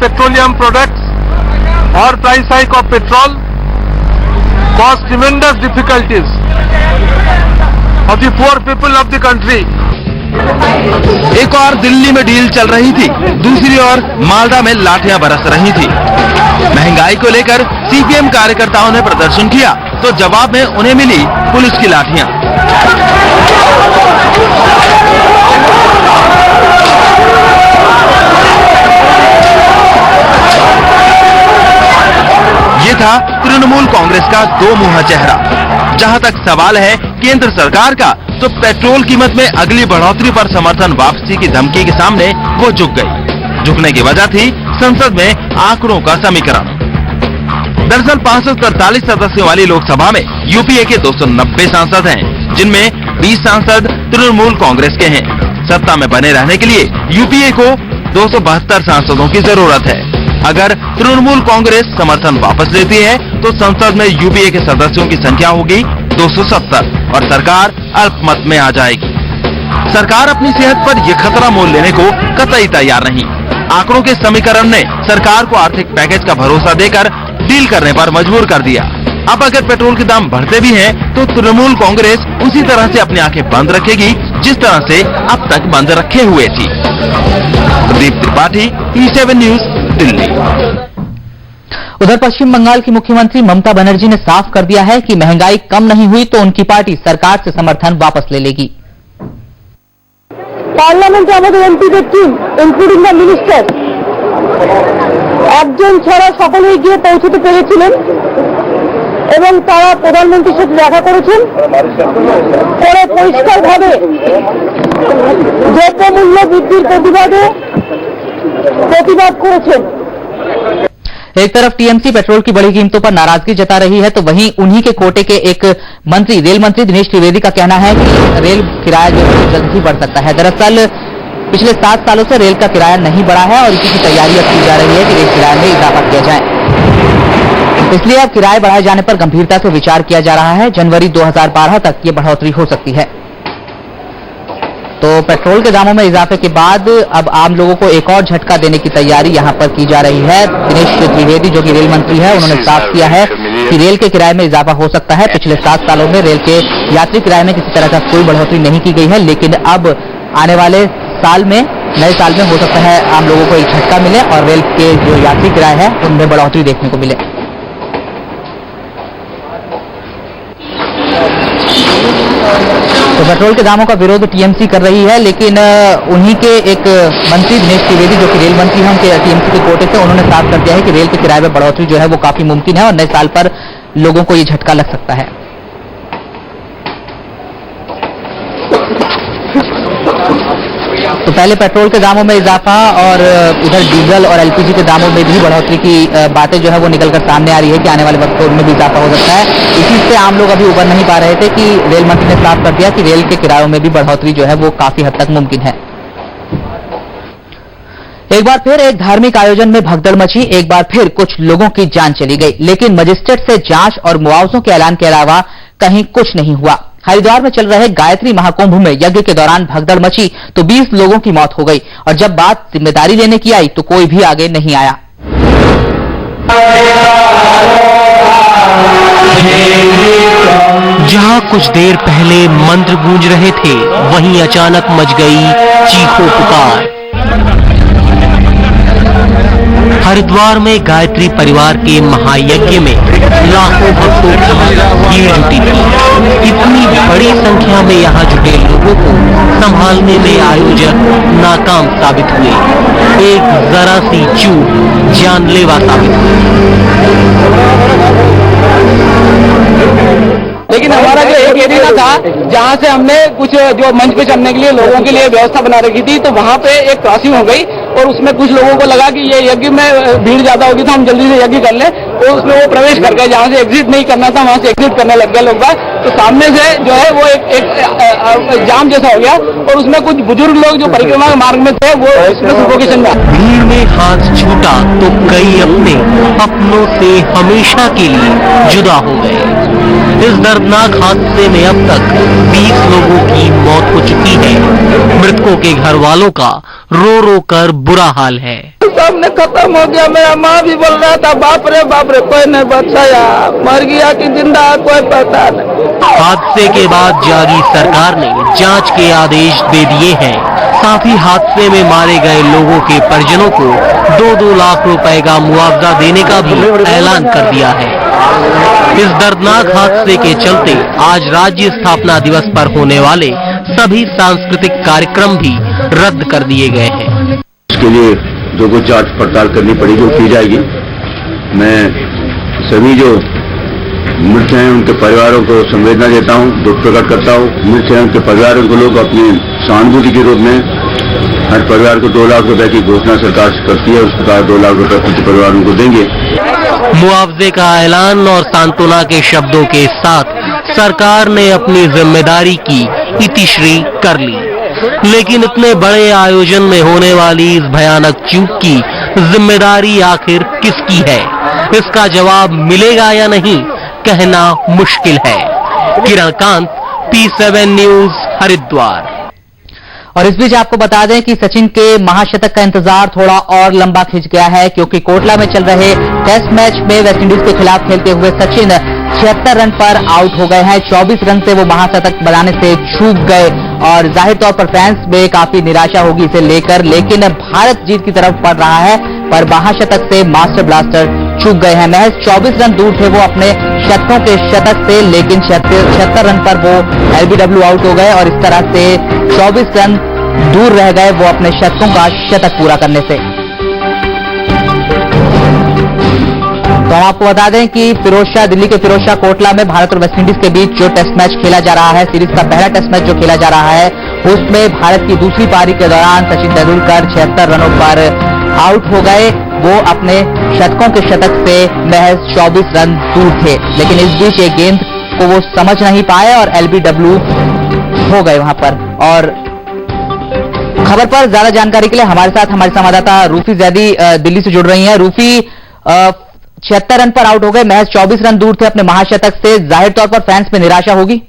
petroleum products or price hike of petrol caused tremendous difficulties of the poor people of the country. एक और दिल्ली में deal चल रही थी, दूसरी ओर मालदा में लाठियां बरस रही थी। महंगाई को लेकर सीपीएम कार्यकर्ताओं ने प्रदर्शन किया तो जवाब में उन्हें मिली पुलिस की लाठियां। ये था तृणमूल कांग्रेस का दो मुंहा चेहरा। जहां तक सवाल है केंद्र सरकार का, तो पेट्रोल कीमत में अगली बढ़ोतरी पर समर्थन वापसी की धमकी के सामने वो झुक गई। झुकने की वजह थी संसद में आंकड़ों का समीकरण। दरअसल 543 सदस्यों वाली लोकसभा में यूपीए के 290 सांसद हैं, जिनमें 20 सांसद तृणमूल कांग्रेस के हैं। सत्ता में बने रहने के लिए यूपीए को 272 सांसदों की जरूरत है। अगर तृणमूल कांग्रेस समर्थन वापस लेती है तो संसद में यूपीए के सदस्यों की संख्या होगी 270 और सरकार अल्पमत में आ जाएगी। सरकार अपनी सेहत पर यह खतरा मोल लेने को कतई तैयार नहीं। आंकड़ों के समीकरण ने सरकार को आर्थिक पैकेज का भरोसा देकर डील करने पर मजबूर कर दिया। अब अगर पेट्रोल के दाम बढ़ते भी हैं तो तृणमूल कांग्रेस उसी तरह से अपनी आंखें बंद रखेगी जिस तरह से अब तक बंद रखे हुए थी। Pradeep Tripathi, E7 news, Delhi. उधर पश्चिम बंगाल की मुख्यमंत्री ममता बनर्जी ने साफ कर दिया है कि महंगाई कम नहीं हुई तो उनकी पार्टी सरकार से समर्थन वापस ले लेगी। पार्लियामेंटे আমাদের এমপিদের টিম ইনক্লুডিং দ্য মিনিস্টার একজন ছাড়া সকলেই গিয়ে পৌঁছতে পেরেছিলেন এবং তারা প্রধানমন্ত্রীর সাথে দেখা করেছেন। পরে পরিষ্কারভাবে দ্রব্যমূল্য বৃদ্ধির প্রতিবাদ করেছেন। एक तरफ टीएमसी पेट्रोल की बड़ी कीमतों पर नाराजगी जता रही है तो वहीं उन्हीं के कोटे के एक मंत्री रेल मंत्री दिनेश त्रिवेदी का कहना है कि रेल किराया जो है जल्द ही बढ़ सकता है। दरअसल पिछले 7 सालों से रेल का किराया नहीं बढ़ा है और इसी की तैयारी अब की जा रही है कि रेल किराए में इजाफा किया जाए। इसलिए अब किराए बढ़ाए जाने पर गंभीरता से विचार किया जा रहा है। जनवरी 2012 तक ये बढ़ोतरी हो सकती है। तो पेट्रोल के दामों में इजाफे के बाद अब आम लोगों को एक और झटका देने की तैयारी यहां पर की जा रही है। दिनेश त्रिवेदी जो कि रेल मंत्री है, उन्होंने साफ किया है कि रेल के किराए में इजाफा हो सकता है। पिछले 7 सालों में रेल के यात्री किराए में किसी तरह का कोई बढ़ोतरी नहीं की गई है, लेकिन अब आने वाले साल में, नए साल में हो सकता है आम लोगों को एक झटका मिले और रेल के जो यात्री किराए हैं उनमें बढ़ोतरी देखने को मिले। तो पेट्रोल के दामों का विरोध टीएमसी कर रही है, लेकिन उन्हीं के एक मंत्री दिनेश त्रिवेदी जो कि रेल मंत्री हैं, उनके टीएमसी के कोटे से उन्होंने साफ कर दिया है कि रेल के किराए में बढ़ोतरी जो है वो काफी मुमकिन है और नए साल पर लोगों को ये झटका लग सकता है। तो पहले पेट्रोल के दामों में इजाफा और उधर डीजल और एलपीजी के दामों में भी बढ़ोतरी की बातें जो है वो निकलकर सामने आ रही है कि आने वाले वक्त में भी इजाफा हो सकता है। इसी से आम लोग अभी उबर नहीं पा रहे थे कि रेल मंत्री ने साफ कर दिया कि रेल के किरायों में भी बढ़ोतरी जो है वो काफी हद तक मुमकिन है। एक बार फिर एक धार्मिक आयोजन में भगदड़ मची, एक बार फिर कुछ लोगों की जान चली गई, लेकिन मजिस्ट्रेट से जांच और मुआवजों के ऐलान के अलावा कहीं कुछ नहीं हुआ। हरिद्वार में चल रहे गायत्री महाकुंभ में यज्ञ के दौरान भगदड़ मची तो 20 लोगों की मौत हो गई और जब बात जिम्मेदारी लेने की आई तो कोई भी आगे नहीं आया। जहां कुछ देर पहले मंत्र गूंज रहे थे, वहीं अचानक मच गई चीखों पुकार। हरिद्वार में गायत्री परिवार के महायज्ञ में लाखों भक्तों की भीड़ जुटी थी। इतनी बड़ी संख्या में यहाँ जुटे लोगों को संभालने में आयोजक नाकाम साबित हुए। एक जरा सी चूक जानलेवा साबित हुई। लेकिन हमारा जो एक एरिया था जहाँ से हमने कुछ जो मंच पे चढ़ने के लिए लोगों के लिए व्यवस्था बना रखी थी, तो वहाँ पे एक क्रॉसिंग हो गई और उसमें कुछ लोगों को लगा कि ये यज्ञ में भीड़ ज्यादा होगी तो हम जल्दी से यज्ञ कर लें, और उसमें वो प्रवेश कर गए। जहाँ से एग्जिट नहीं करना था वहाँ से एग्जिट करने लग गए लोग। तो सामने से जो है वो एक जाम जैसा हो गया और उसमें कुछ बुजुर्ग लोग जो परिक्रमा के मार्ग में थे वो उसमें सफोकेशन में। भीड़ में हाथ छूटा तो कई अपनों से हमेशा के लिए जुदा हो गए। इस दर्दनाक हादसे में अब तक 20 लोगों की मौत हो चुकी है। मृतकों के घर वालों का रो रो कर बुरा हाल है। सामने खत्म हो गया। मेरा माँ भी बोल रहा था बाप रे कोई नहीं बचाया, मर गया कि जिंदा कोई पता नहीं। हादसे के बाद जागी सरकार ने जांच के आदेश दे दिए हैं। साथ ही हादसे में मारे गए लोगों के परिजनों को 2-2 लाख रुपए का मुआवजा देने का भी ऐलान कर दिया है। इस दर्दनाक हादसे के चलते आज राज्य स्थापना दिवस पर होने वाले सभी सांस्कृतिक कार्यक्रम भी रद्द कर दिए गए हैं। इसके लिए जो कुछ जांच पड़ताल करनी पड़ेगी वो की जाएगी। मैं सभी जो मृत हैं उनके परिवारों को संवेदना देता हूं, दुख प्रकट करता हूं। मृत हैं उनके परिवारों को लोग अपनी सहानुभूति के रूप में हर परिवार को 2 लाख रुपए की घोषणा सरकार करती है। उस प्रकार 2 लाख रुपए प्रति परिवार उनको देंगे। मुआवजे का ऐलान और सांत्वना के शब्दों के साथ सरकार ने अपनी जिम्मेदारी की इतिश्री कर ली, लेकिन इतने बड़े आयोजन में होने वाली इस भयानक चूक की जिम्मेदारी आखिर किसकी है, इसका जवाब मिलेगा या नहीं कहना मुश्किल है। किरण कांत, P7 न्यूज, हरिद्वार। और इस बीच आपको बता दें कि सचिन के महाशतक का इंतजार थोड़ा और लंबा खिंच गया है, क्योंकि कोटला में चल रहे टेस्ट मैच में वेस्टइंडीज के खिलाफ खेलते हुए सचिन 76 रन पर आउट हो गए हैं। 24 रन से वो महाशतक बनाने से चूक गए और जाहिर तौर पर फैंस में काफी निराशा होगी इसे लेकर, लेकिन भारत जीत की तरफ बढ़ रहा है, पर महाशतक से मास्टर ब्लास्टर चूक गए हैं। महज 24 रन दूर थे वो अपने शतकों के शतक से, लेकिन 76 रन पर वो एलबीडब्ल्यू आउट हो गए और इस तरह से 24 रन दूर रह गए वो अपने शतकों का शतक पूरा करने से। तो हम आपको बता दें कि दिल्ली के फिरोजशाह कोटला में भारत और वेस्टइंडीज के बीच जो टेस्ट मैच खेला जा रहा है, सीरीज का पहला टेस्ट मैच जो खेला जा रहा है, उसमें भारत की दूसरी पारी के दौरान सचिन तेंदुलकर 76 रनों पर आउट हो गए। वो अपने शतकों के शतक से महज 24 रन दूर थे, लेकिन इस बीच एक गेंद को वो समझ नहीं पाए और एलबीडब्ल्यू हो गए वहां पर। और खबर पर ज्यादा जानकारी के लिए हमारे साथ हमारे संवाददाता रूफी जैदी दिल्ली से जुड़ रही हैं। रूफी, 76 रन पर आउट हो गए, महज 24 रन दूर थे अपने महाशतक से, जाहिर तौर पर फैंस में निराशा होगी।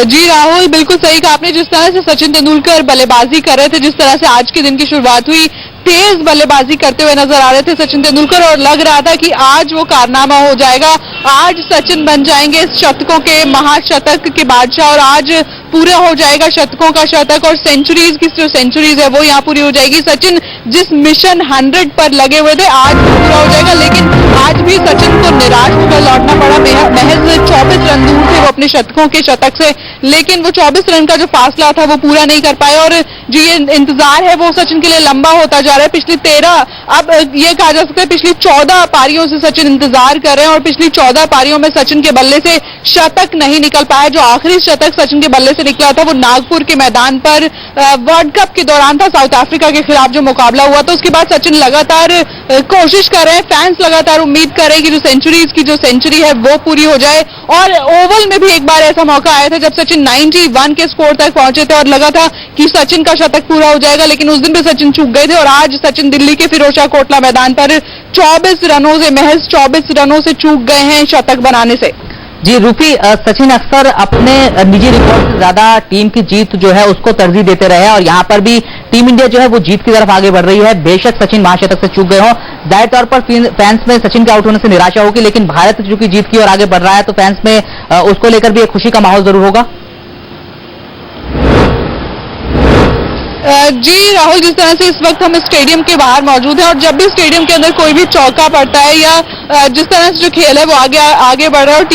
जी राहुल, बिल्कुल सही कहा आपने। जिस तरह से सचिन तेंदुलकर बल्लेबाजी कर रहे थे, जिस तरह से आज के दिन की शुरुआत हुई, तेज बल्लेबाजी करते हुए नजर आ रहे थे सचिन तेंदुलकर, और लग रहा था कि आज वो कारनामा हो जाएगा, आज सचिन बन जाएंगे इस शतकों के महाशतक के बादशाह, और आज पूरा हो जाएगा शतकों का शतक और सेंचुरीज की जो सेंचुरीज है वो यहाँ पूरी हो जाएगी। सचिन जिस मिशन 100 पर लगे हुए थे आज पूरा हो जाएगा, लेकिन आज भी सचिन को निराश होकर लौटना पड़ा। महज 24 रन दूर थे वो अपने शतकों के शतक से, लेकिन वो 24 रन का जो फासला था वो पूरा नहीं कर पाए, और जो ये इंतजार है वो सचिन के लिए लंबा होता जा रहा है। पिछली 13, अब ये कहा जा सकता है पिछली 14 पारियों से सचिन इंतजार कर रहे हैं, और पिछली 14 पारियों में सचिन के बल्ले से शतक नहीं निकल पाया। जो आखिरी शतक सचिन के बल्ले से निकला था वो नागपुर के मैदान पर वर्ल्ड कप के दौरान था, साउथ अफ्रीका के खिलाफ जो मुकाबला हुआ था। उसके बाद सचिन लगातार कोशिश कर रहे हैं, फैंस लगातार उम्मीद कर रहे हैं कि जो सेंचुरीज की जो सेंचुरी है वो पूरी हो जाए। और ओवल में भी एक बार ऐसा मौका आया था जब सचिन 91 के स्कोर तक पहुंचे थे और लगा था कि सचिन का शतक पूरा हो जाएगा, लेकिन उस दिन भी सचिन चूक गए थे, और आज सचिन दिल्ली के फिरोजशाह कोटला मैदान पर 24 रनों से, महज 24 रनों से चूक गए हैं शतक बनाने से। जी रूपी, सचिन अक्सर अपने निजी रिकॉर्ड से ज्यादा टीम की जीत जो है उसको तरजीह देते रहे हैं, और यहाँ पर भी टीम इंडिया जो है वो जीत की तरफ आगे बढ़ रही है। बेशक सचिन महाशतक से चूक गए हों, जाहिर तौर पर फैंस में सचिन के आउट होने से निराशा होगी, लेकिन भारत चूंकि जीत की ओर आगे बढ़ रहा है तो फैंस में उसको लेकर भी एक खुशी का माहौल जरूर होगा। जी राहुल, जिस तरह से इस वक्त हम स्टेडियम के बाहर मौजूद हैं, और जब भी स्टेडियम के अंदर कोई भी चौका पड़ता है या जिस तरह से जो खेल है वो आगे बढ़ रहा है, और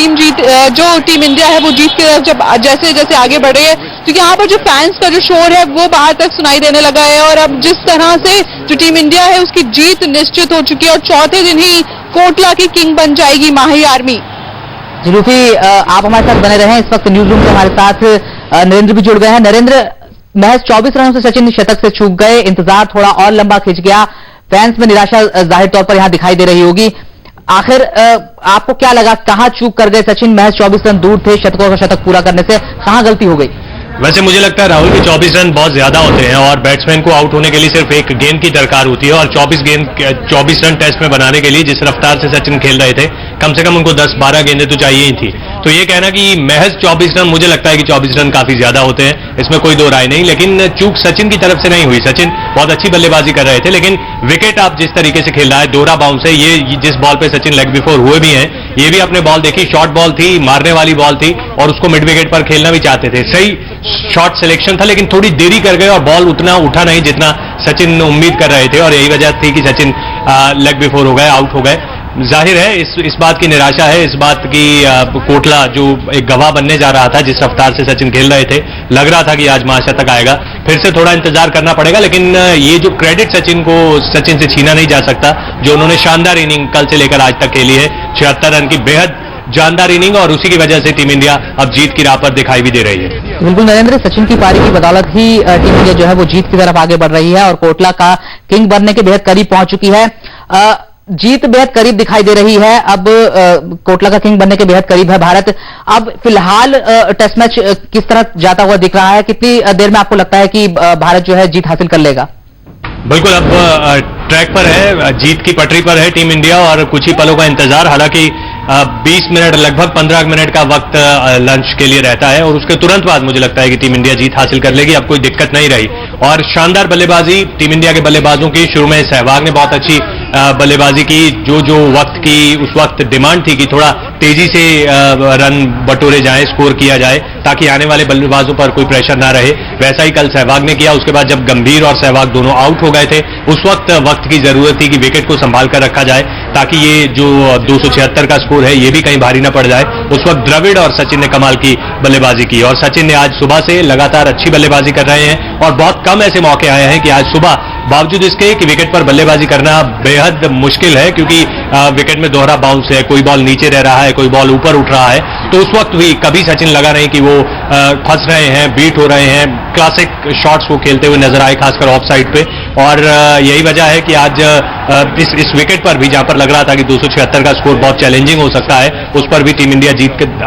जो टीम इंडिया है वो जीत की तरफ जब जैसे जैसे आगे बढ़ रही है, तो यहाँ पर जो फैंस का जो शोर है वो बाहर तक सुनाई देने लगा है। और अब जिस तरह से जो टीम इंडिया है उसकी जीत निश्चित हो चुकी है, और चौथे दिन ही कोटला की किंग बन जाएगी माही आर्मी। रूफी, आप हमारे साथ बने रहे। इस वक्त न्यूज रूम से हमारे साथ नरेंद्र भी जुड़ गए हैं। नरेंद्र, महज 24 रनों से सचिन शतक से चूक गए, इंतजार थोड़ा और लंबा खिंच गया, फैंस में निराशा जाहिर तौर पर यहां दिखाई दे रही होगी। आखिर आपको क्या लगा, कहां चूक कर गए सचिन? महज 24 रन दूर थे शतकों का शतक पूरा करने से, कहां गलती हो गई? वैसे मुझे लगता है राहुल कि 24 रन बहुत ज्यादा होते हैं, और बैट्समैन को आउट होने के लिए सिर्फ एक गेंद की दरकार होती है, और 24 रन टेस्ट में बनाने के लिए जिस रफ्तार से सचिन खेल रहे थे, कम से कम उनको 10-12 गेंदें तो चाहिए ही थी। तो ये कहना कि महज 24 रन, मुझे लगता है कि 24 रन काफी ज्यादा होते हैं, इसमें कोई दो राय नहीं। लेकिन चूक सचिन की तरफ से नहीं हुई, सचिन बहुत अच्छी बल्लेबाजी कर रहे थे, लेकिन विकेट आप जिस तरीके से खेल रहा है, दोहरा बाउंस है, ये जिस बॉल पे सचिन लेग बिफोर हुए भी हैं, ये भी आपने बॉल देखी, शॉर्ट बॉल थी, मारने वाली बॉल थी और उसको मिड विकेट पर खेलना भी चाहते थे। सही शॉट सिलेक्शन था, लेकिन थोड़ी देरी कर गए और बॉल उतना उठा नहीं जितना सचिन उम्मीद कर रहे थे, और यही वजह थी कि सचिन लेग बिफोर हो गए, आउट हो गए। जाहिर है इस बात की निराशा है, इस बात की कोटला जो एक गवाह बनने जा रहा था, जिस रफ्तार से सचिन खेल रहे थे, लग रहा था कि आज महाशतक आएगा, फिर से थोड़ा इंतजार करना पड़ेगा। लेकिन ये जो क्रेडिट सचिन से छीना नहीं जा सकता, जो उन्होंने शानदार इनिंग कल से लेकर आज तक खेली है, 76 रन की बेहद जानदार इनिंग, और उसी की वजह से टीम इंडिया अब जीत की राह पर दिखाई भी दे रही है। बिल्कुल नरेंद्र, सचिन की पारी की बदौलत ही टीम इंडिया जो है वो जीत की तरफ आगे बढ़ रही है और कोटला का किंग बनने के बेहद करीब पहुंच चुकी है। जीत बेहद करीब दिखाई दे रही है, अब कोटला का किंग बनने के बेहद करीब है भारत। अब फिलहाल टेस्ट मैच किस तरह जाता हुआ दिख रहा है, कितनी देर में आपको लगता है कि भारत जो है जीत हासिल कर लेगा? बिल्कुल, अब ट्रैक पर है, जीत की पटरी पर है टीम इंडिया, और कुछ ही पलों का इंतजार। हालांकि 20 मिनट, लगभग 15 मिनट का वक्त लंच के लिए रहता है, और उसके तुरंत बाद मुझे लगता है कि टीम इंडिया जीत हासिल कर लेगी। अब कोई दिक्कत नहीं रही, और शानदार बल्लेबाजी टीम इंडिया के बल्लेबाजों की। शुरू में सहवाग ने बहुत अच्छी बल्लेबाजी की, जो वक्त की उस वक्त डिमांड थी कि थोड़ा तेजी से रन बटोरे जाएं, स्कोर किया जाए, ताकि आने वाले बल्लेबाजों पर कोई प्रेशर ना रहे, वैसा ही कल सहवाग ने किया। उसके बाद जब गंभीर और सहवाग दोनों आउट हो गए थे, उस वक्त की जरूरत थी कि विकेट को संभाल कर रखा जाए, ताकि ये जो 276 का स्कोर है ये भी कहीं भारी ना पड़ जाए। उस वक्त द्रविड़ और सचिन ने कमाल की बल्लेबाजी की, और सचिन ने आज सुबह से लगातार अच्छी बल्लेबाजी कर रहे हैं, और बहुत कम ऐसे मौके आए हैं कि आज सुबह, बावजूद इसके कि विकेट पर बल्लेबाजी करना बेहद मुश्किल है, क्योंकि विकेट में दोहरा बाउंस है, कोई बॉल नीचे रह रहा है, कोई बॉल ऊपर उठ रहा है, तो उस वक्त भी कभी सचिन लगा नहीं कि वो फंस रहे हैं, बीट हो रहे हैं। क्लासिक शॉट्स वो खेलते हुए नजर आए, खासकर ऑफ साइड पे, और यही वजह है कि आज इस विकेट पर भी, जहां पर लग रहा था कि 276 का स्कोर बहुत चैलेंजिंग हो सकता है, उस पर भी टीम इंडिया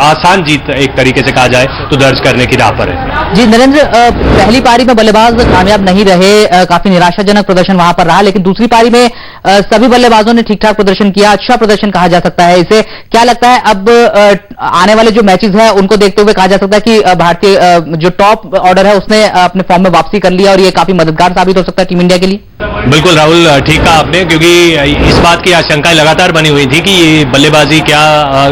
आसान जीत एक तरीके से कहा जाए तो दर्ज करने की राह पर है। जी नरेंद्र, पहली पारी में बल्लेबाज कामयाब नहीं रहे, काफी निराशाजनक प्रदर्शन वहां पर रहा, लेकिन दूसरी पारी में सभी बल्लेबाजों ने ठीक ठाक प्रदर्शन किया, अच्छा प्रदर्शन कहा जा सकता है इसे। क्या लगता है अब आने वाले जो मैचेस हैं उनको देखते हुए कहा जा सकता है कि भारतीय जो टॉप ऑर्डर है उसने अपने फॉर्म में वापसी कर लिया, और ये काफी मददगार साबित हो सकता है टीम इंडिया के लिए? बिल्कुल राहुल, ठीक कहा आपने, क्योंकि इस बात की आशंकाएं लगातार बनी हुई थी कि ये बल्लेबाजी क्या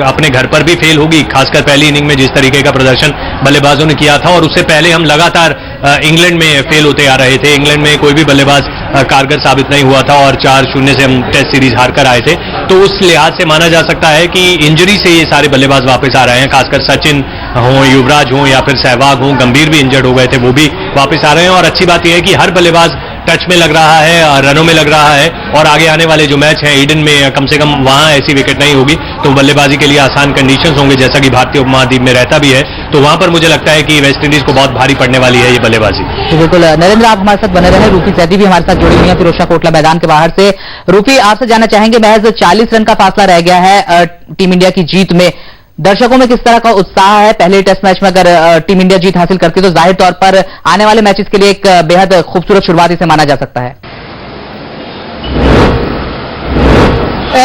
अपने घर पर भी फेल होगी, खासकर पहली इनिंग में जिस तरीके का प्रदर्शन बल्लेबाजों ने किया था, और उससे पहले हम लगातार इंग्लैंड में फेल होते आ रहे थे। इंग्लैंड में कोई भी बल्लेबाज कारगर साबित नहीं हुआ था, और 4-0 से हम टेस्ट सीरीज हार कर आए थे। तो उस लिहाज से माना जा सकता है कि इंजरी से ये सारे बल्लेबाज वापस आ रहे हैं, खासकर सचिन हो, युवराज हो, या फिर सहवाग हो, गंभीर भी इंजर्ड हो गए थे, वो भी वापस आ रहे हैं। और अच्छी बात यह है कि हर बल्लेबाज टच में लग रहा है, रनों में लग रहा है, और आगे आने वाले जो मैच हैं ईडन में, कम से कम वहां ऐसी विकेट नहीं होगी, तो बल्लेबाजी के लिए आसान कंडीशंस होंगे, जैसा कि भारतीय उपमहाद्वीप में रहता भी है, तो वहां पर मुझे लगता है कि वेस्ट इंडीज को बहुत भारी पड़ने वाली है ये बल्लेबाजी। तो बिल्कुल नरेंद्र, आप हमारे साथ बने रहे। रूपी सैदी भी हमारे साथ जुड़ी हुई है फिरोजशाह कोटला मैदान के बाहर से। रूपी, आपसे जानना चाहेंगे, महज 40 रन का फासला रह गया है टीम इंडिया की जीत में, दर्शकों में किस तरह का उत्साह है? पहले टेस्ट मैच में अगर टीम इंडिया जीत हासिल करती तो जाहिर तौर पर आने वाले मैचेस के लिए एक बेहद खूबसूरत शुरुआत इसे माना जा सकता है।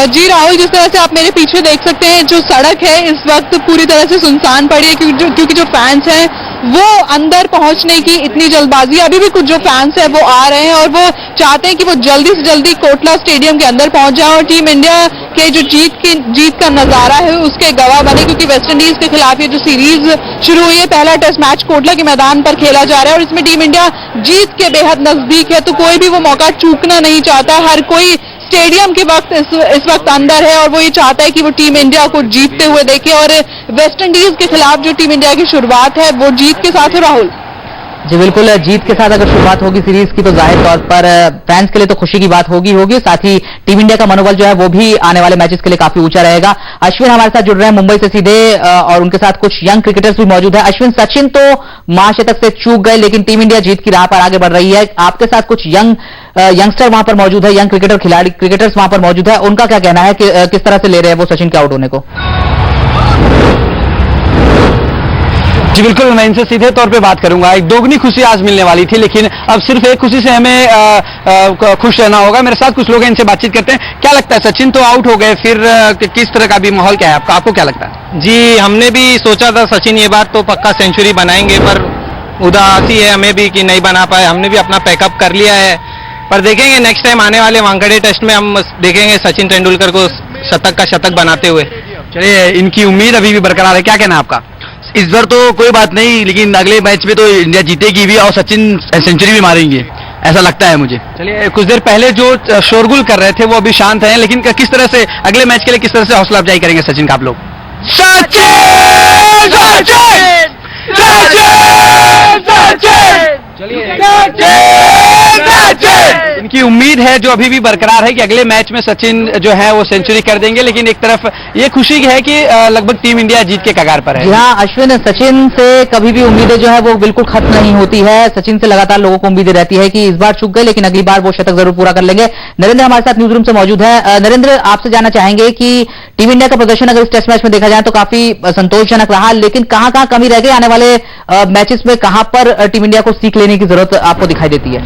जी राहुल, जिस तरह से आप मेरे पीछे देख सकते हैं, जो सड़क है इस वक्त पूरी तरह से सुनसान पड़ी है, क्योंकि जो फैंस हैं वो अंदर पहुंचने की इतनी जल्दबाजी, अभी भी कुछ जो फैंस हैं वो आ रहे हैं और वो चाहते हैं कि वो जल्दी से जल्दी कोटला स्टेडियम के अंदर पहुंच जाए और टीम इंडिया के जो जीत का नजारा है उसके गवाह बने, क्योंकि वेस्ट इंडीज के खिलाफ ये जो सीरीज शुरू हुई है, पहला टेस्ट मैच कोटला के मैदान पर खेला जा रहा है और इसमें टीम इंडिया जीत के बेहद नजदीक है, तो कोई भी वो मौका चूकना नहीं चाहता। हर कोई स्टेडियम के वक्त इस वक्त अंदर है और वो ये चाहता है कि वो टीम इंडिया को जीतते हुए देखे, और वेस्ट इंडीज के खिलाफ जो टीम इंडिया की शुरुआत है वो जीत के साथ है। राहुल जी बिल्कुल, जीत के साथ अगर शुरुआत होगी सीरीज की तो जाहिर तौर पर फैंस के लिए तो खुशी की बात होगी, साथ ही टीम इंडिया का मनोबल जो है वो भी आने वाले मैचेस के लिए काफी ऊंचा रहेगा। अश्विन हमारे साथ जुड़ रहे हैं मुंबई से सीधे, और उनके साथ कुछ यंग क्रिकेटर्स भी मौजूद है। अश्विन, सचिन तो महाशतक से चूक गए, लेकिन टीम इंडिया जीत की राह पर आगे बढ़ रही है। आपके साथ कुछ यंगस्टर वहां पर मौजूद है, यंग क्रिकेटर्स वहां पर मौजूद है, उनका क्या कहना है कि किस तरह से ले रहे हैं वो सचिन के आउट होने को? जी बिल्कुल, मैं इनसे सीधे तौर पे बात करूंगा। एक दोगुनी खुशी आज मिलने वाली थी, लेकिन अब सिर्फ एक खुशी से हमें खुश रहना होगा। मेरे साथ कुछ लोग हैं, इनसे बातचीत करते हैं। क्या लगता है, सचिन तो आउट हो गए, फिर किस तरह का भी माहौल क्या है आपका, आपको क्या लगता है? जी, हमने भी सोचा था सचिन ये बार तो पक्का सेंचुरी बनाएंगे, पर उदासी है हमें भी कि नहीं बना पाए। हमने भी अपना पैकअप कर लिया है, पर देखेंगे नेक्स्ट टाइम आने वाले वानखेड़े टेस्ट में हम देखेंगे सचिन तेंदुलकर को शतक का शतक बनाते हुए। चलिए, इनकी उम्मीद अभी भी बरकरार है, क्या कहना है आपका? इस बार तो कोई बात नहीं, लेकिन अगले मैच में तो इंडिया जीतेगी भी और सचिन सेंचुरी भी मारेंगे, ऐसा लगता है मुझे। चलिए, कुछ देर पहले जो शोरगुल कर रहे थे वो अभी शांत हैं, लेकिन किस तरह से अगले मैच के लिए किस तरह से हौसला अफजाई करेंगे सचिन का आप लोग? इनकी उम्मीद है जो अभी भी बरकरार है कि अगले मैच में सचिन जो है वो सेंचुरी कर देंगे, लेकिन एक तरफ ये खुशी है कि लगभग टीम इंडिया जीत के कगार पर है। जी हाँ अश्विन, सचिन से कभी भी उम्मीदें जो है वो बिल्कुल खत्म नहीं होती है। सचिन से लगातार लोगों को उम्मीदें रहती है कि इस बार चूक गए लेकिन अगली बार वो शतक जरूर पूरा कर लेंगे। नरेंद्र हमारे साथ न्यूज रूम से मौजूद है। नरेंद्र, आपसे जानना चाहेंगे कि टीम इंडिया का प्रदर्शन अगर इस टेस्ट मैच में देखा जाए तो काफी संतोषजनक रहा, लेकिन कहां कहां कमी रह गई, आने वाले मैचेस में कहां पर टीम इंडिया को सीख लेने की जरूरत आपको दिखाई देती है?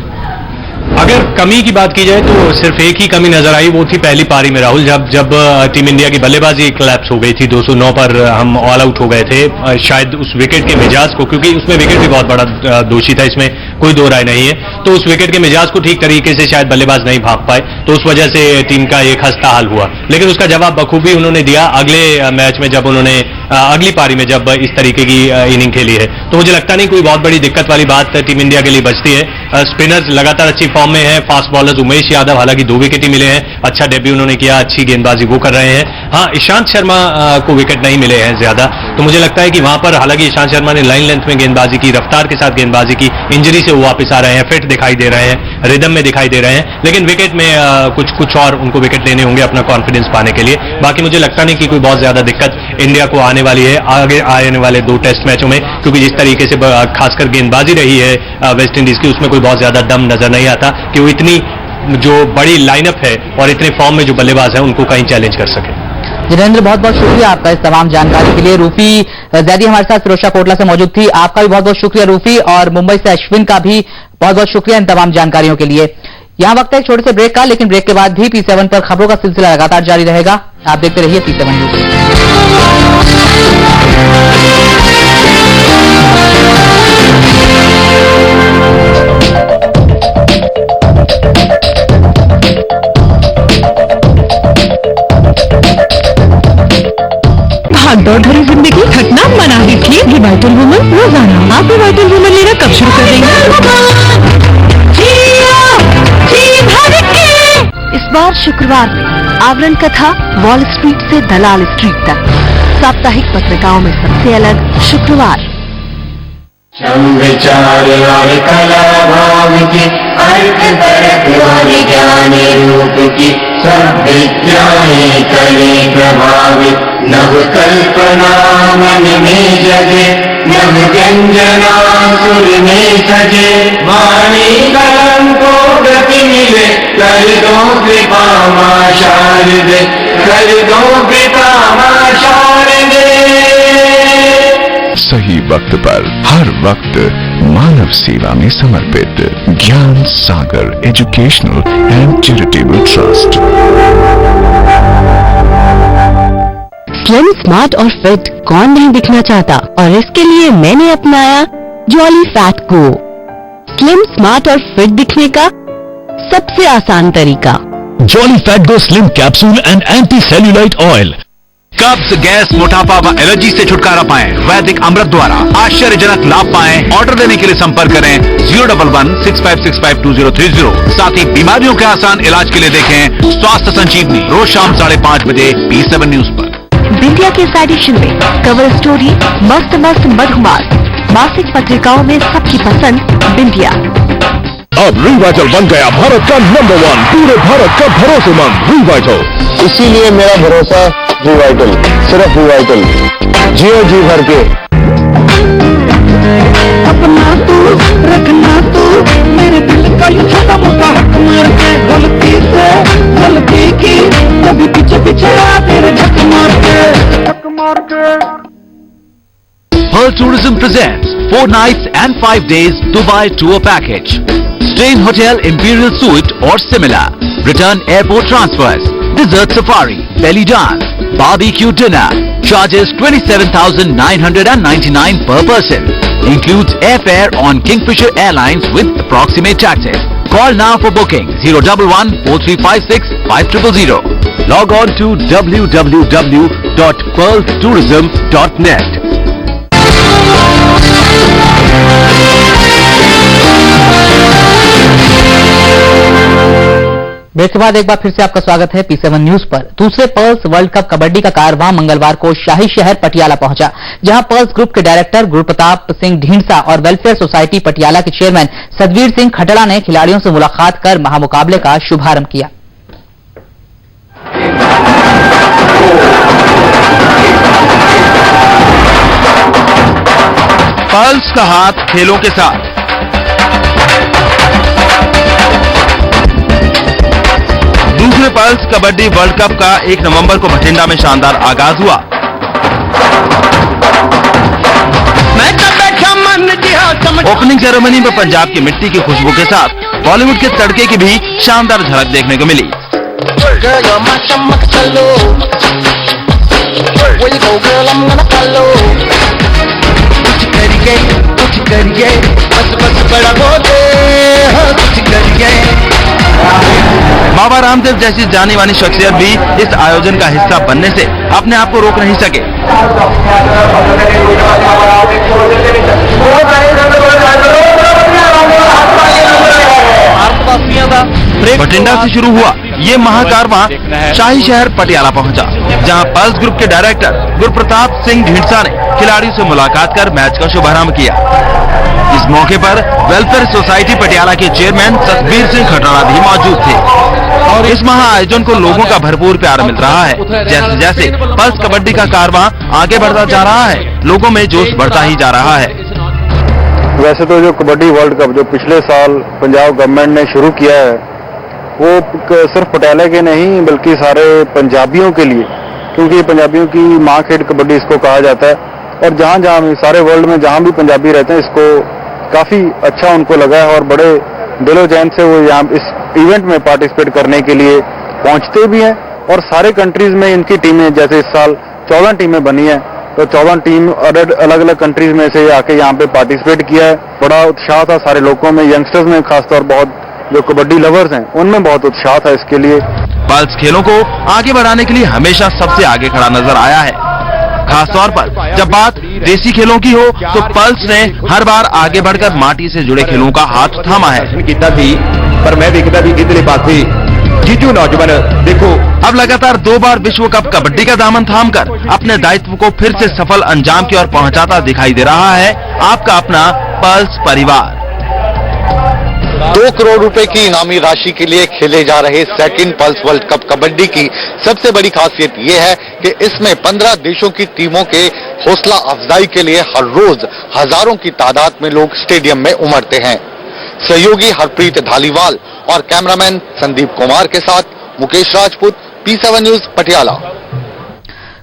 अगर कमी की बात की जाए तो सिर्फ एक ही कमी नजर आई, वो थी पहली पारी में राहुल, जब टीम इंडिया की बल्लेबाजी कोलैप्स हो गई थी। 209 पर हम ऑल आउट हो गए थे। शायद उस विकेट के मिजाज को, क्योंकि उसमें विकेट भी बहुत बड़ा दोषी था, इसमें कोई दो राय नहीं है, तो उस विकेट के मिजाज को ठीक तरीके से शायद बल्लेबाज नहीं भाग पाए, तो उस वजह से टीम का एक खस्ता हाल हुआ। लेकिन उसका जवाब बखूबी उन्होंने दिया अगले मैच में, जब उन्होंने अगली पारी में जब इस तरीके की इनिंग खेली है। तो मुझे लगता नहीं कोई बहुत बड़ी दिक्कत वाली बात टीम इंडिया के लिए बचती है। स्पिनर्स लगातार अच्छी फॉर्म में है, फास्ट बॉलर्स उमेश यादव हालांकि 2 विकेट ही मिले हैं, अच्छा डेब्यू उन्होंने किया, अच्छी गेंदबाजी वो कर रहे हैं। हाँ, ईशांत शर्मा को विकेट नहीं मिले हैं ज्यादा, तो मुझे लगता है कि वहां पर हालांकि ईशांत शर्मा ने लाइन लेंथ में गेंदबाजी की, रफ्तार के साथ गेंदबाजी की, इंजरी से वो वापस आ रहे हैं, फिट दिखाई दे रहे हैं, रिदम में दिखाई दे रहे हैं, लेकिन विकेट में कुछ और उनको विकेट लेने होंगे अपना कॉन्फिडेंस पाने के लिए। बाकी मुझे लगता नहीं कि कोई बहुत ज्यादा दिक्कत इंडिया को आने वाली है आगे आने वाले 2 टेस्ट मैचों में, क्योंकि जिस तरीके से खासकर गेंदबाजी रही है वेस्ट इंडीज की, उसमें कोई बहुत ज्यादा दम नजर नहीं आता कि वो इतनी जो बड़ी लाइनअप है और इतने फॉर्म में जो बल्लेबाज है उनको कहीं चैलेंज कर सके। जितेंद्र, बहुत बहुत शुक्रिया आपका इस तमाम जानकारी के लिए। रूफी जैदी हमारे साथ फिरोजशाह कोटला से मौजूद थी, आपका भी बहुत बहुत शुक्रिया रूफी, और मुंबई से अश्विन का भी बहुत बहुत शुक्रिया इन तमाम जानकारियों के लिए। यहाँ वक्त है एक छोटे से ब्रेक का, लेकिन ब्रेक के बाद भी P7 पर खबरों का सिलसिला लगातार जारी रहेगा। आप देखते रहिए P7 न्यूज। भागदौड़ भरी जिंदगी घटना मना दीजिए रिवाइटल वुमन रोजाना। आप रिवाइटल वुमन लेना कब शुरू कर देंगे? इस बार शुक्रवार में आवरण कथा वॉल स्ट्रीट से दलाल स्ट्रीट तक, साप्ताहिक पत्रिकाओं में सबसे अलग शुक्रवार। विचार और कला भाव की अर्थ परख और ज्ञान रूप की सब विद्याएं करें प्रभावित। नव कल्पना मन में जगे, नव व्यंजना सुर में सजे। वाणी कलम को गति मिले, कर दो कृपा मां शारदे, कर दो कृपा मां शारदे। सही वक्त पर हर वक्त मानव सेवा में समर्पित Gyan Sagar educational and charitable trust. Slim, smart और फिट कौन नहीं दिखना चाहता, और इसके लिए मैंने अपनाया jolly fat go. Slim, smart और फिट दिखने का सबसे आसान तरीका। Jolly fat go slim capsule and anti cellulite oil. कब्ज, गैस, मोटापा व एलर्जी से छुटकारा पाएं वैदिक अमृत द्वारा। आश्चर्यजनक लाभ पाएं। ऑर्डर देने के लिए संपर्क करें 011-6565-2030। साथ ही बीमारियों के आसान इलाज के लिए देखें स्वास्थ्य संजीवनी, रोज शाम 5:30 बजे P7 न्यूज पर। बिंदिया के इस एडिशन में कवर स्टोरी मस्त मस्त मधुमास, मासिक पत्रिकाओं में सबकी पसंद बिंदिया। अब रिवाइटल बन गया भारत का नंबर 1, पूरे भारत का भरोसेमंद रिवाइटल। इसीलिए मेरा भरोसा रिवाइटल, सिर्फ रिवाइटल। जियो जी भर के। अपना तू रखना तू मेरे दिल का ये छोटा मोटा हक मार के, गलती से गलती की कभी पीछे पीछे आ तेरे झक मार के, झक मार के। Pearl Tourism presents 4 nights and 5 days Dubai tour package. Stay in hotel Imperial Suite or similar. Return airport transfers. Desert safari, belly dance, barbecue dinner. Charges 27,999 per person. Includes airfare on Kingfisher Airlines with approximate taxes. Call now for booking 011-4356-5000. Log on to www.pearltourism.net. Break के बाद एक बार फिर से आपका स्वागत है P7 news पर। दूसरे पर्ल्स वर्ल्ड कप कबड्डी का कारवां मंगलवार को शाही शहर पटियाला पहुंचा, जहां पर्ल्स ग्रुप के डायरेक्टर गुरुप्रताप सिंह ढींढसा और वेलफेयर सोसाइटी पटियाला के चेयरमैन सतवीर सिंह खटड़ा ने खिलाड़ियों से मुलाकात कर महामुकाबले का शुभारंभ किया। पर्ल्स का हाथ खेलों के साथ। दूसरे पर्ल्स कबड्डी वर्ल्ड कप का 1 नवंबर को बठिंडा में शानदार आगाज हुआ। ओपनिंग सेरेमनी में पंजाब की मिट्टी की खुशबू के साथ बॉलीवुड के तड़के की भी शानदार झलक देखने को मिली। बाबा रामदेव जैसी जानी मानी शख्सियत भी इस आयोजन का हिस्सा बनने से अपने आप को रोक नहीं सके। बठिंडा से शुरू हुआ ये महाकारवां शाही शहर पटियाला पहुंचा, जहां पर्ल्स ग्रुप के डायरेक्टर गुरुप्रताप सिंह ढींढसा ने खिलाड़ियों से मुलाकात कर मैच का शुभारंभ किया। इस मौके पर वेलफेयर सोसाइटी पटियाला के चेयरमैन सतवीर सिंह खटड़ा भी मौजूद थे और इस महा आयोजन को लोगों का भरपूर प्यार मिल रहा है। जैसे जैसे पर्ल्स कबड्डी का कारवां आगे बढ़ता जा रहा है, लोगों में जोश बढ़ता ही जा रहा है। वैसे तो जो कबड्डी वर्ल्ड कप जो पिछले साल पंजाब गवर्नमेंट ने शुरू किया है, वो सिर्फ पटियाला के नहीं बल्कि सारे पंजाबियों के लिए, क्योंकि पंजाबियों की माँ खेल कबड्डी इसको कहा जाता है और जहाँ जहाँ भी सारे वर्ल्ड में जहाँ भी पंजाबी रहते हैं इसको काफी अच्छा उनको लगा है और बड़े दिलो जान से वो यहाँ इस इवेंट में पार्टिसिपेट करने के लिए पहुंचते भी हैं। और सारे कंट्रीज में इनकी टीमें, जैसे इस साल 14 टीमें बनी हैं, तो 14 टीम अलग अलग कंट्रीज में से आके यहाँ पे पार्टिसिपेट किया है। बड़ा उत्साह था सारे लोगों में, यंगस्टर्स में खासतौर बहुत जो कबड्डी लवर्स हैं उनमें बहुत उत्साह था इसके लिए। पर्ल्स खेलों को आगे बढ़ाने के लिए हमेशा सबसे आगे खड़ा नजर आया है। खासतौर पर जब बात देसी खेलों की हो तो पर्ल्स ने हर बार आगे बढ़कर माटी से जुड़े खेलों का हाथ थामा है। पर मैं देखता थी इतने पासे जीतू नौजवान देखो अब लगातार 2 बार विश्व कप कबड्डी का दामन थामकर अपने दायित्व को फिर से सफल अंजाम की ओर पहुंचाता दिखाई दे रहा है आपका अपना पर्ल्स परिवार। 2 करोड़ रुपए की इनामी राशि के लिए खेले जा रहे second pearls world cup kabaddi की सबसे बड़ी खासियत ये है कि इसमें 15 देशों की टीमों के हौसला अफजाई के लिए हर रोज हजारों की तादाद में लोग स्टेडियम में उमड़ते हैं। सहयोगी हरप्रीत धालीवाल और कैमरामैन संदीप कुमार के साथ मुकेश राजपूत, P7 न्यूज पटियाला।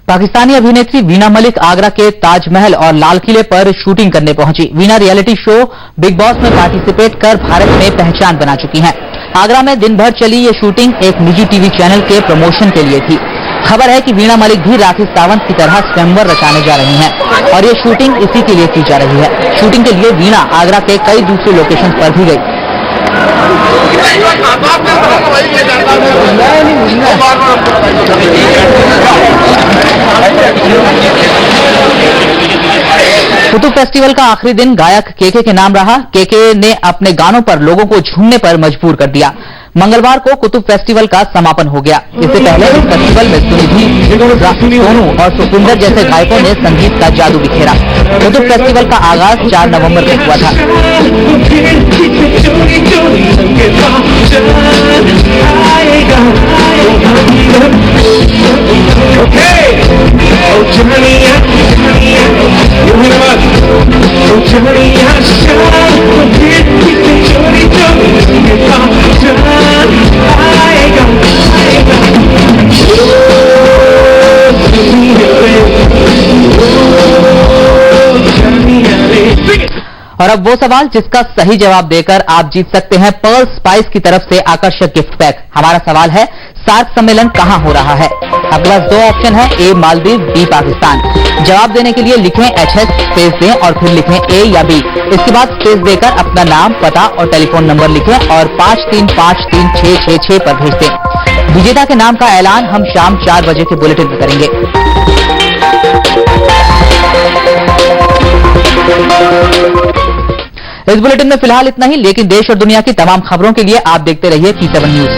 पाकिस्तानी अभिनेत्री वीना मलिक आगरा के ताजमहल और लाल किले पर शूटिंग करने पहुंची। Veena reality show big boss में पार्टिसिपेट कर भारत में पहचान बना चुकी हैं। आगरा में दिन भर चली ये शूटिंग एक निजी टीवी चैनल के प्रमोशन के लिए थी। खबर है कि वीना मलिक भी राखी सावंत की तरह स्वयंवर रचाने जा रही हैं और ये शूटिंग इसी के लिए की जा रही है। शूटिंग के लिए वीना आगरा के कई दूसरे लोकेशन पर भी गई। कुतुब फेस्टिवल का आखिरी दिन गायक केके के नाम रहा। केके ने अपने गानों पर लोगों को झूमने पर मजबूर कर दिया। मंगलवार को कुतुब फेस्टिवल का समापन हो गया। इससे पहले इस फेस्टिवल में सुनिधि, सोनू और सुखविंदर जैसे गायकों ने संगीत का जादू बिखेरा। कुतुब फेस्टिवल का आगाज 4 नवंबर को हुआ था। और अब वो सवाल जिसका सही जवाब देकर आप जीत सकते हैं पर्ल स्पाइस की तरफ से आकर्षक गिफ्ट पैक। हमारा सवाल है, सार्क सम्मेलन कहां हो रहा है? आपके पास दो ऑप्शन है, ए मालदीव, बी पाकिस्तान। जवाब देने के लिए लिखें HS स्पेस दें और फिर लिखें A या B। इसके बाद स्पेस देकर अपना नाम, पता और टेलीफोन नंबर लिखें और 53536666 पर भेज दें। विजेता के नाम का ऐलान हम शाम 4 बजे के बुलेटिन में करेंगे। इस बुलेटिन में फिलहाल इतना ही, लेकिन देश और दुनिया की तमाम खबरों के लिए आप देखते रहिए P7 न्यूज।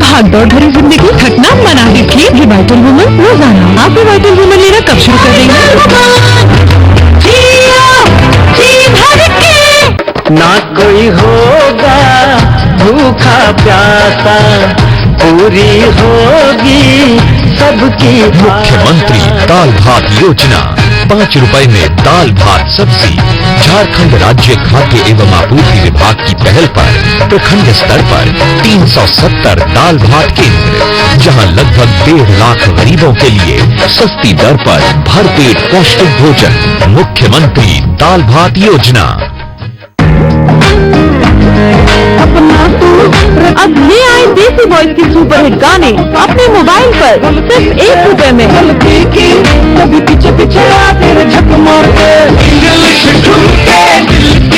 भागदौड़ भरी जिंदगी थकना मना दी थी। रिवाइटल वुमन रोजाना। आप रिवाइटल वुमन लेना कब शुरू कर देंगे? ना कोई होगा भूखा प्यासा, पूरी होगी सबकी। मुख्यमंत्री दाल भात योजना, 5 रुपए में दाल भात सब्जी। झारखंड राज्य खाद्य एवं आपूर्ति विभाग की पहल पर प्रखंड स्तर पर 370 दाल भात केंद्र, जहां लगभग 1.5 लाख गरीबों के लिए सस्ती दर पर भरपेट पौष्टिक भोजन। मुख्यमंत्री दाल भात योजना। अब ले आए देसी बॉयज के सुपरहिट गाने अपने मोबाइल पर सिर्फ 1 रुपए में।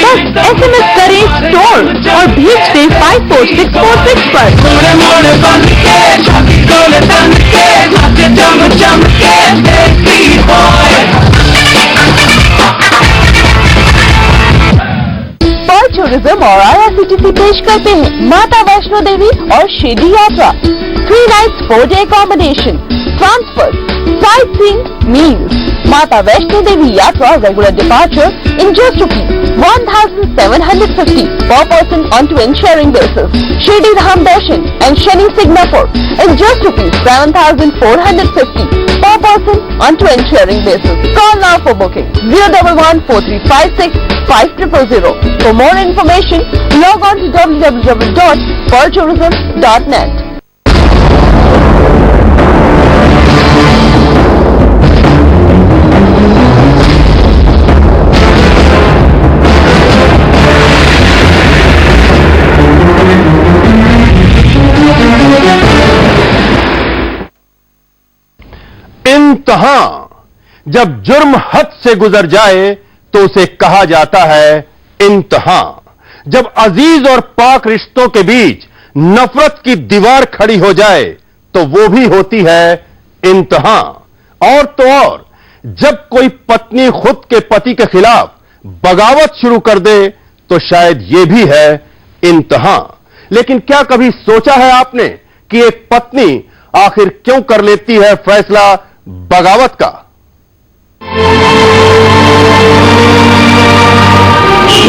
बस SMS करें स्टोर और भेज दें 54646 पर। टूरिज्म और IRCTC पेश करते हैं माता वैष्णो देवी और शिरडी यात्रा। 3 nights 4 day accommodation, transfers, sightseeing, meals. माता वैष्णो देवी यात्रा regular departure in just ₹1,750 per person on twin sharing basis. Shirdi Dham Darshan and Shani Signapur in just ₹7,450 per person on twin sharing basis. Call now for booking 011-4356-5000. For more information, log on to www.pearltourism.net. इंतहा, जब जुर्म हद से गुजर जाए तो उसे कहा जाता है इंतहा। जब अजीज और पाक रिश्तों के बीच नफरत की दीवार खड़ी हो जाए तो वो भी होती है इंतहा। और तो और, जब कोई पत्नी खुद के पति के खिलाफ बगावत शुरू कर दे तो शायद ये भी है इंतहा। लेकिन क्या कभी सोचा है आपने कि एक पत्नी आखिर क्यों कर लेती है फैसला बगावत का?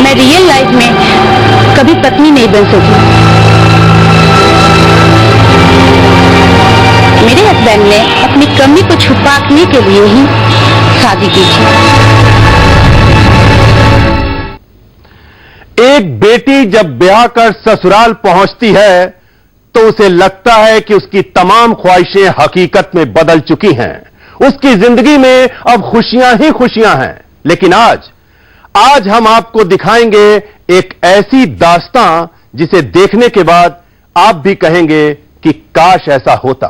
मैं रियल लाइफ में कभी पत्नी नहीं बन सकी। मेरे हस्बैंड ने अपनी कमी को छुपाने के लिए ही शादी की थी। एक बेटी जब ब्याह कर ससुराल पहुंचती है तो उसे लगता है कि उसकी तमाम ख्वाहिशें हकीकत में बदल चुकी हैं। उसकी जिंदगी में अब खुशियां ही खुशियां हैं। लेकिन आज हम आपको दिखाएंगे एक ऐसी दास्तां जिसे देखने के बाद आप भी कहेंगे कि काश ऐसा होता।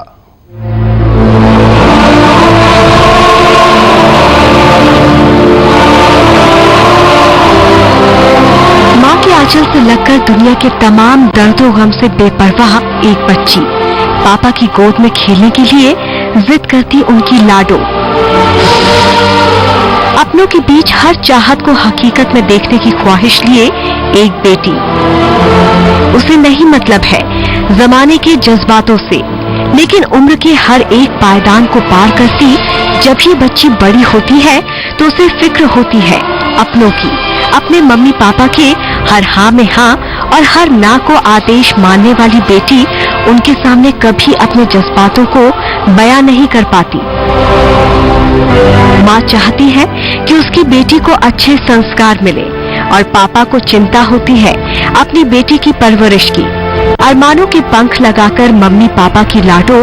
माँ के आंचल से लगकर दुनिया के तमाम दर्दों गम से बेपरवाह एक बच्ची पापा की गोद में खेलने के लिए जिद करती उनकी लाडो। अपनों के बीच हर चाहत को हकीकत में देखने की ख्वाहिश लिए एक बेटी। उसे नहीं मतलब है जमाने के जज्बातों से, लेकिन उम्र के हर एक पायदान को पार करती जब ये बच्ची बड़ी होती है तो उसे फिक्र होती है अपनों की, अपने मम्मी पापा के हर हाँ में हाँ और हर ना को आदेश मानने वाली बेटी उनके सामने कभी अपने जज्बातों को बयां नहीं कर पाती। माँ चाहती है कि उसकी बेटी को अच्छे संस्कार मिले और पापा को चिंता होती है अपनी बेटी की परवरिश की। अरमानों के पंख लगाकर मम्मी पापा की लाडो